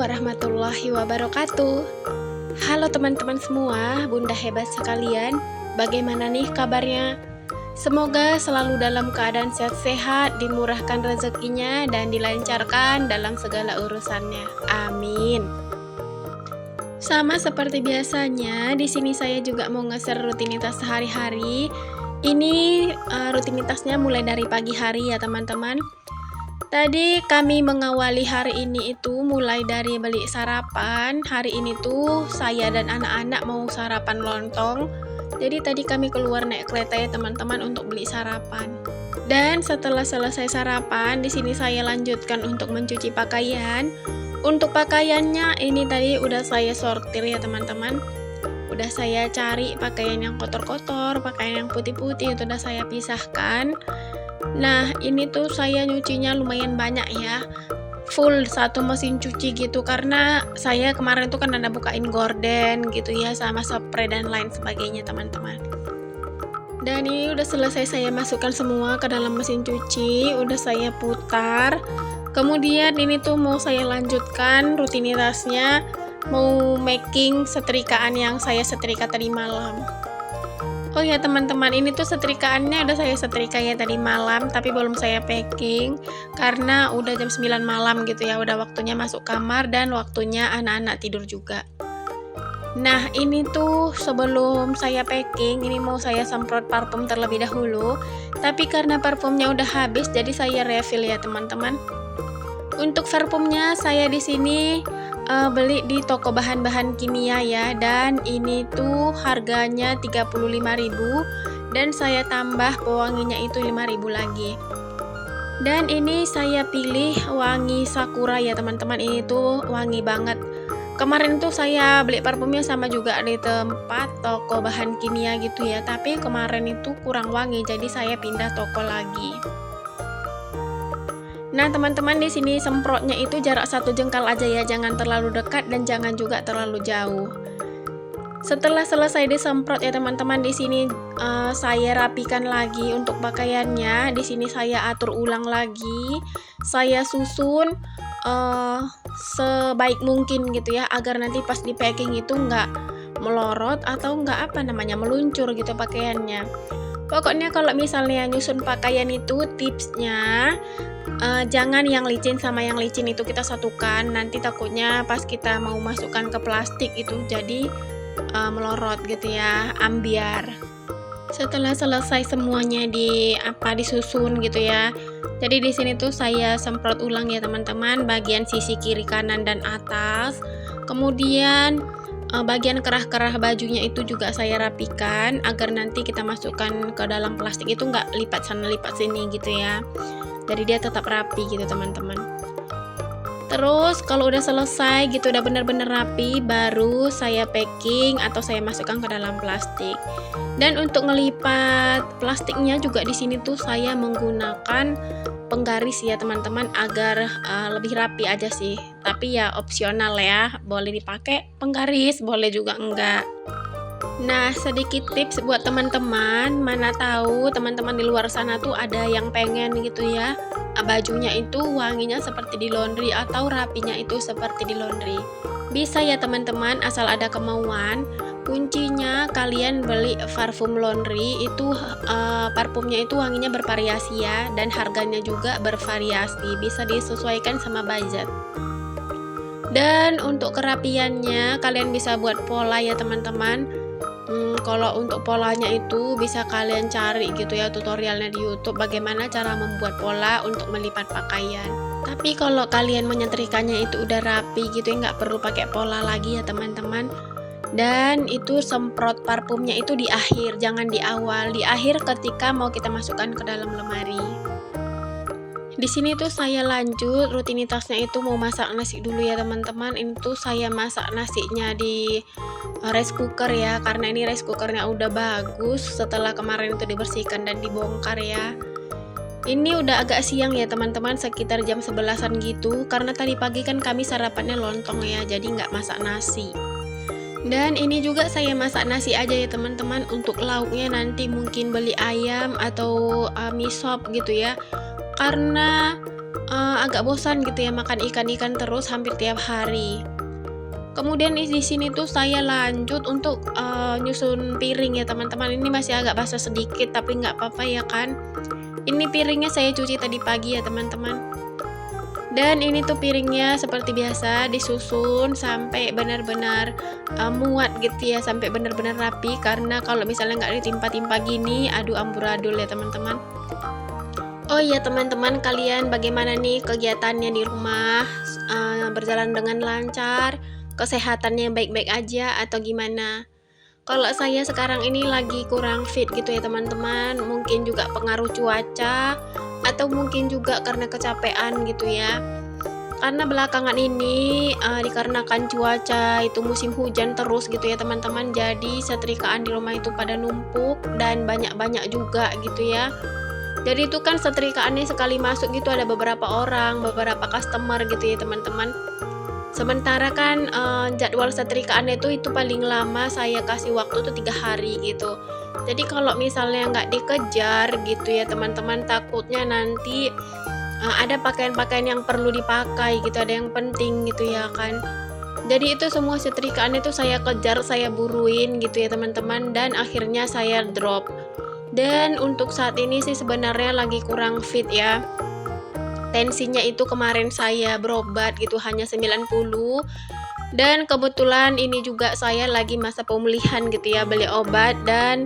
warahmatullahi wabarakatuh. Halo teman-teman semua, bunda hebat sekalian. Bagaimana nih kabarnya? Semoga selalu dalam keadaan sehat-sehat, dimurahkan rezekinya, dan dilancarkan dalam segala urusannya. Amin. Sama seperti biasanya, di sini saya juga mau nge-share rutinitas sehari-hari. Ini rutinitasnya mulai dari pagi hari ya teman-teman. Tadi kami mengawali hari ini itu mulai dari beli sarapan. Hari ini tuh saya dan anak-anak mau sarapan lontong. Jadi tadi kami keluar naik kereta ya teman-teman untuk beli sarapan. Dan setelah selesai sarapan, di sini saya lanjutkan untuk mencuci pakaian. Untuk pakaiannya ini tadi udah saya sortir ya teman-teman. Udah saya cari pakaian yang kotor-kotor, pakaian yang putih-putih itu udah saya pisahkan. Nah ini tuh saya nyucinya lumayan banyak ya, full satu mesin cuci gitu, karena saya kemarin tuh kan ada bukain gorden gitu ya, sama spray dan lain sebagainya teman-teman. Dan ini udah selesai saya masukkan semua ke dalam mesin cuci, udah saya putar. Kemudian ini tuh mau saya lanjutkan rutinitasnya, mau making setrikaan yang saya setrika tadi malam. Oh ya teman-teman, ini tuh setrikaannya udah saya setrika ya tadi malam, tapi belum saya packing karena udah jam 9 malam gitu ya, udah waktunya masuk kamar dan waktunya anak-anak tidur juga. Nah ini tuh sebelum saya packing, ini mau saya semprot parfum terlebih dahulu, tapi karena parfumnya udah habis jadi saya refill ya teman-teman. Untuk parfumnya saya di sini beli di toko bahan-bahan kimia ya, dan ini tuh harganya 35.000 dan saya tambah pewanginya itu 5.000 lagi. Dan ini saya pilih wangi sakura ya teman-teman, ini tuh wangi banget. Kemarin tuh saya beli parfumnya sama juga di tempat toko bahan kimia gitu ya, tapi kemarin itu kurang wangi jadi saya pindah toko lagi. Nah teman-teman, di sini semprotnya itu jarak 1 jengkal aja ya, jangan terlalu dekat dan jangan juga terlalu jauh. Setelah selesai disemprot ya teman-teman, di sini saya rapikan lagi untuk pakaiannya. Di sini saya atur ulang lagi, saya susun sebaik mungkin gitu ya, agar nanti pas di packing itu nggak melorot atau nggak meluncur gitu pakaiannya. Pokoknya kalau misalnya nyusun pakaian itu tipsnya jangan yang licin sama yang licin itu kita satukan, nanti takutnya pas kita mau masukkan ke plastik itu jadi melorot gitu ya, ambiar. Setelah selesai semuanya disusun gitu ya, jadi di sini tuh saya semprot ulang ya teman-teman, bagian sisi kiri, kanan, dan atas. Kemudian bagian kerah-kerah bajunya itu juga saya rapikan agar nanti kita masukkan ke dalam plastik itu nggak lipat sana lipat sini gitu ya, jadi dia tetap rapi gitu teman-teman. Terus kalau udah selesai gitu, udah bener-bener rapi, baru saya packing atau saya masukkan ke dalam plastik. Dan untuk ngelipat plastiknya juga di sini tuh saya menggunakan penggaris ya teman-teman, agar lebih rapi aja sih, tapi ya opsional ya, boleh dipakai penggaris, boleh juga enggak. Nah sedikit tips buat teman-teman, mana tahu teman-teman di luar sana tuh ada yang pengen gitu ya, bajunya itu wanginya seperti di laundry atau rapinya itu seperti di laundry. Bisa ya teman-teman, asal ada kemauan. Kuncinya kalian beli parfum laundry itu parfumnya itu wanginya bervariasi ya, dan harganya juga bervariasi, bisa disesuaikan sama budget. Dan untuk kerapiannya kalian bisa buat pola ya teman-teman. Kalau untuk polanya itu bisa kalian cari gitu ya tutorialnya di YouTube, bagaimana cara membuat pola untuk melipat pakaian. Tapi kalau kalian menyetrikanya itu udah rapi gitu ya, nggak perlu pakai pola lagi ya teman-teman. Dan itu semprot parfumnya itu di akhir, jangan di awal. Di akhir ketika mau kita masukkan ke dalam lemari. Di sini tuh saya lanjut rutinitasnya itu mau masak nasi dulu ya teman-teman. Ini tuh saya masak nasinya di rice cooker ya, karena ini rice cookernya udah bagus setelah kemarin itu dibersihkan dan dibongkar ya. Ini udah agak siang ya teman-teman, sekitar jam 11-an gitu, karena tadi pagi kan kami sarapannya lontong ya, jadi nggak masak nasi. Dan ini juga saya masak nasi aja ya teman-teman. Untuk lauknya nanti mungkin beli ayam atau mie sop gitu ya, karena agak bosan gitu ya makan ikan-ikan terus hampir tiap hari. Kemudian di sini tuh saya lanjut untuk, nyusun piring ya teman-teman, ini masih agak basah sedikit tapi nggak apa-apa ya kan. Ini piringnya saya cuci tadi pagi ya teman-teman. Dan ini tuh piringnya seperti biasa disusun sampai benar-benar, muat gitu ya, sampai benar-benar rapi, karena kalau misalnya nggak ditimpa-timpa gini, aduh amburadul ya teman-teman. Oh iya teman-teman, kalian bagaimana nih kegiatannya di rumah? Berjalan dengan lancar? Kesehatannya baik-baik aja atau gimana? Kalau saya sekarang ini lagi kurang fit gitu ya teman-teman, mungkin juga pengaruh cuaca atau mungkin juga karena kecapean gitu ya. Karena belakangan ini, dikarenakan cuaca itu musim hujan terus gitu ya teman-teman, jadi setrikaan di rumah itu pada numpuk dan banyak-banyak juga gitu ya. Jadi itu kan setrikaannya sekali masuk gitu ada beberapa orang, beberapa customer gitu ya teman-teman. Sementara kan, jadwal setrikaannya itu paling lama saya kasih waktu tuh 3 hari gitu. Jadi kalau misalnya nggak dikejar gitu ya teman-teman, takutnya nanti, ada pakaian-pakaian yang perlu dipakai gitu, ada yang penting gitu ya kan. Jadi itu semua setrikaannya itu saya kejar, saya buruin gitu ya teman-teman, dan akhirnya saya drop. Dan untuk saat ini sih sebenarnya lagi kurang fit ya. Tensinya itu kemarin saya berobat gitu hanya 90, dan kebetulan ini juga saya lagi masa pemulihan gitu ya, beli obat dan,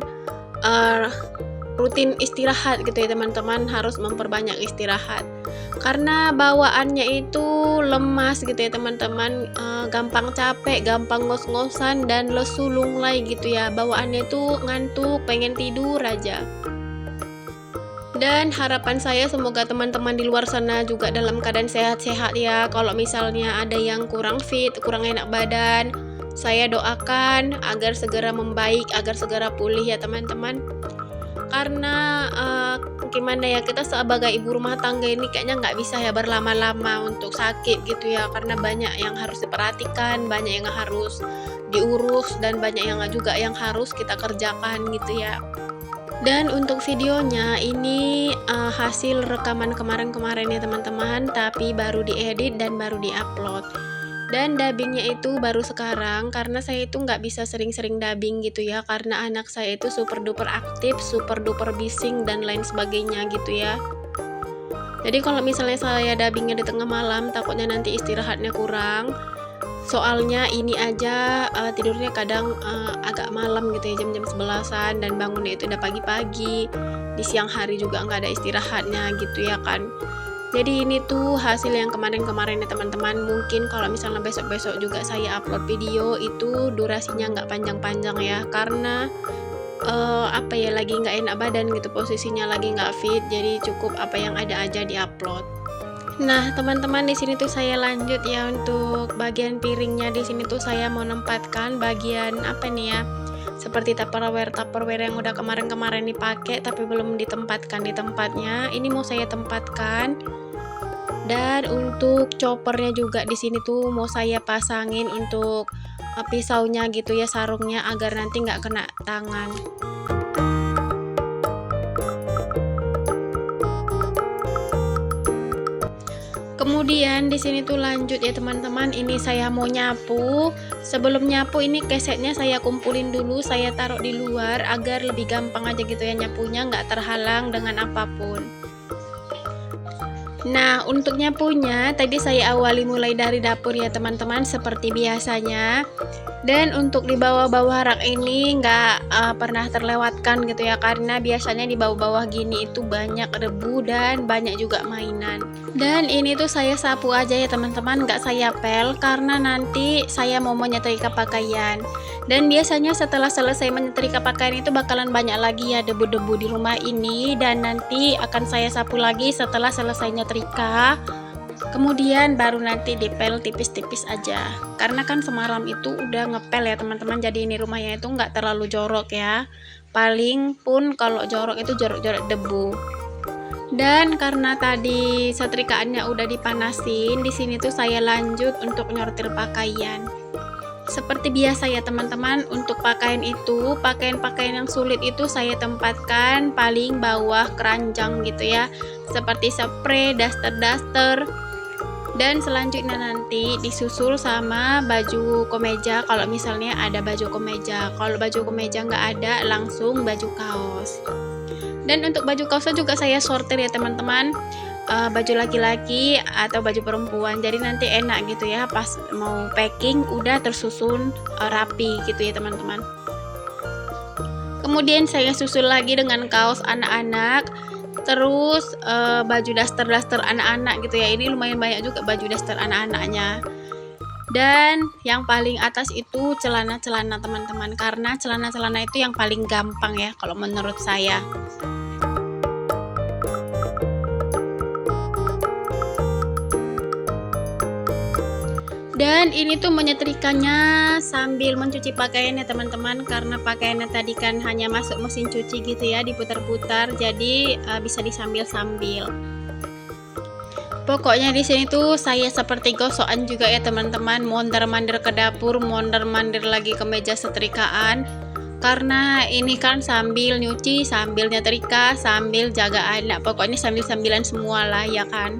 eee, rutin istirahat gitu ya teman-teman, harus memperbanyak istirahat. Karena bawaannya itu lemas gitu ya teman-teman, gampang capek, gampang ngos-ngosan dan lesu lunglai gitu ya, bawaannya itu ngantuk, pengen tidur aja. Dan harapan saya semoga teman-teman di luar sana juga dalam keadaan sehat-sehat ya. Kalau misalnya ada yang kurang fit, kurang enak badan, saya doakan agar segera membaik, agar segera pulih ya teman-teman. Karena gimana ya, kita sebagai ibu rumah tangga ini kayaknya nggak bisa ya berlama-lama untuk sakit gitu ya. Karena banyak yang harus diperhatikan, banyak yang harus diurus, dan banyak yang juga yang harus kita kerjakan gitu ya. Dan untuk videonya ini, hasil rekaman kemarin-kemarin ya teman-teman, tapi baru diedit dan baru diupload. Dan dubbingnya itu baru sekarang, karena saya itu nggak bisa sering-sering dubbing gitu ya, karena anak saya itu super duper aktif, super duper bising dan lain sebagainya gitu ya. Jadi kalau misalnya saya dubbingnya di tengah malam, takutnya nanti istirahatnya kurang. Soalnya ini aja, tidurnya kadang, agak malam gitu ya, jam-jam 11-an, dan bangunnya itu udah pagi-pagi, di siang hari juga nggak ada istirahatnya gitu ya kan. Jadi ini tuh hasil yang kemarin-kemarin ya teman-teman, mungkin kalau misalnya besok-besok juga saya upload video itu durasinya nggak panjang-panjang ya, karena, apa ya, lagi nggak enak badan gitu, posisinya lagi nggak fit, jadi cukup apa yang ada aja di-upload. Nah, teman-teman, di sini tuh saya lanjut ya untuk bagian piringnya. Di sini tuh saya mau nempatkan bagian apa nih ya? Seperti tupperware yang udah kemarin-kemarin dipakai tapi belum ditempatkan di tempatnya. Ini mau saya tempatkan. Dan untuk choppernya juga di sini tuh mau saya pasangin untuk pisaunya gitu ya, sarungnya agar nanti nggak kena tangan. Kemudian di sini tuh lanjut ya teman-teman, ini saya mau nyapu. Sebelum nyapu ini kesetnya saya kumpulin dulu, saya taruh di luar agar lebih gampang aja gitu ya nyapunya, nggak terhalang dengan apapun. Nah, untuk nyapunya tadi saya awali mulai dari dapur ya teman-teman, seperti biasanya. Dan untuk di bawah-bawah rak ini nggak pernah terlewatkan gitu ya, karena biasanya di bawah-bawah gini itu banyak debu dan banyak juga mainan. Dan ini tuh saya sapu aja ya teman-teman, nggak saya pel, karena nanti saya mau menyetrika pakaian. Dan biasanya setelah selesai menyetrika pakaian itu bakalan banyak lagi ya debu-debu di rumah ini, dan nanti akan saya sapu lagi setelah selesai nyetrika. Kemudian baru nanti dipel tipis-tipis aja, karena kan semalam itu udah ngepel ya teman-teman, jadi ini rumahnya itu nggak terlalu jorok ya, paling pun kalau jorok itu jorok-jorok debu. Dan karena tadi setrikaannya udah dipanasin, di sini tuh saya lanjut untuk nyortir pakaian. Seperti biasa ya teman-teman, untuk pakaian-pakaian yang sulit itu saya tempatkan paling bawah keranjang gitu ya, seperti spray, daster-daster, dan selanjutnya nanti disusul sama baju kemeja kalau misalnya ada baju kemeja. Kalau baju kemeja nggak ada, langsung baju kaos. Dan untuk baju kaosnya juga saya sortir ya teman-teman, baju laki-laki atau baju perempuan, jadi nanti enak gitu ya, pas mau packing udah tersusun rapi gitu ya teman-teman. Kemudian saya susul lagi dengan kaos anak-anak, terus baju daster-daster anak-anak gitu ya. Ini lumayan banyak juga baju daster anak-anaknya. Dan yang paling atas itu celana-celana teman-teman, karena celana-celana itu yang paling gampang ya kalau menurut saya. Dan ini tuh menyetrikanya sambil mencuci pakaiannya teman-teman, karena pakaiannya tadi kan hanya masuk mesin cuci gitu ya, diputar-putar, jadi bisa disambil-sambil. Pokoknya di sini tuh saya seperti gosokan juga ya teman-teman, mondar-mandir ke dapur, mondar-mandir lagi ke meja setrikaan. Karena ini kan sambil nyuci, sambil nyetrika, sambil jaga anak, pokoknya sambil-sambilan semua lah ya kan.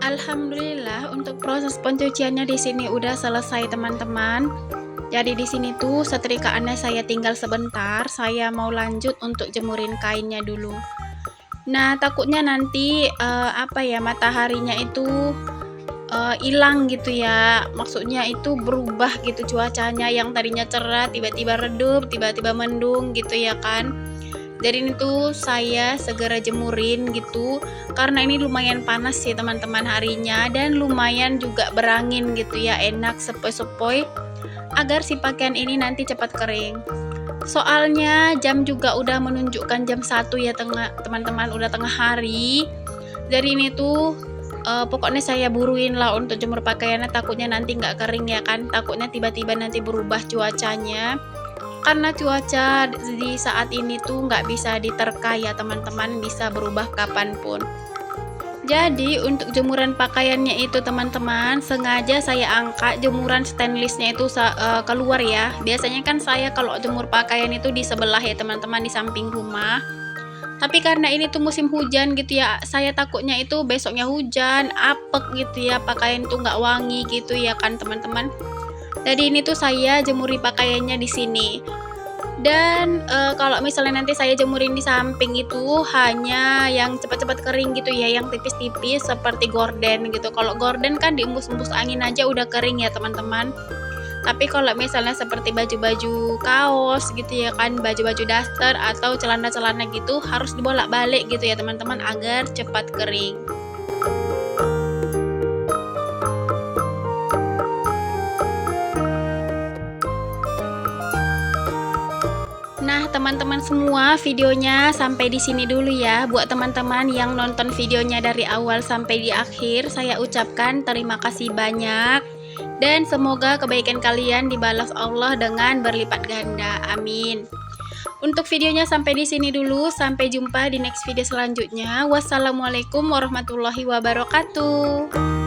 Alhamdulillah untuk proses pencuciannya di sini udah selesai teman-teman. Jadi di sini tuh setrikaannya saya tinggal sebentar, saya mau lanjut untuk jemurin kainnya dulu. Nah, takutnya nanti mataharinya itu hilang gitu ya. Maksudnya itu berubah gitu cuacanya, yang tadinya cerah tiba-tiba redup, tiba-tiba mendung gitu ya kan. Jadi ini tuh saya segera jemurin gitu, karena ini lumayan panas sih teman-teman harinya, dan lumayan juga berangin gitu ya, enak sepoi-sepoi agar si pakaian ini nanti cepat kering. Soalnya jam juga udah menunjukkan jam 1 ya teman-teman, udah tengah hari. Jadi ini tuh pokoknya saya buruin lah untuk jemur pakaiannya, takutnya nanti nggak kering ya kan, takutnya tiba-tiba nanti berubah cuacanya. Karena cuaca di saat ini tuh nggak bisa diterka ya teman-teman, bisa berubah kapanpun. Jadi untuk jemuran pakaiannya itu teman-teman, sengaja saya angkat jemuran stainlessnya itu keluar ya. Biasanya kan saya kalau jemur pakaian itu di sebelah ya teman-teman, di samping rumah. Tapi karena ini tuh musim hujan gitu ya, saya takutnya itu besoknya hujan, apek gitu ya, pakaian tuh nggak wangi gitu ya kan teman-teman. Jadi ini tuh saya jemuri pakaiannya di sini. Dan kalau misalnya nanti saya jemurin di samping itu hanya yang cepat-cepat kering gitu ya, yang tipis-tipis seperti gorden gitu. Kalau gorden kan diembus-embus angin aja udah kering ya teman-teman. Tapi kalau misalnya seperti baju-baju kaos gitu ya kan, baju-baju daster atau celana-celana gitu harus dibolak-balik gitu ya teman-teman, agar cepat kering. Nah, teman-teman semua, videonya sampai di sini dulu ya. Buat teman-teman yang nonton videonya dari awal sampai di akhir, saya ucapkan terima kasih banyak. Dan semoga kebaikan kalian dibalas Allah dengan berlipat ganda. Amin. Untuk videonya sampai di sini dulu. Sampai jumpa di next video selanjutnya. Wassalamualaikum warahmatullahi wabarakatuh.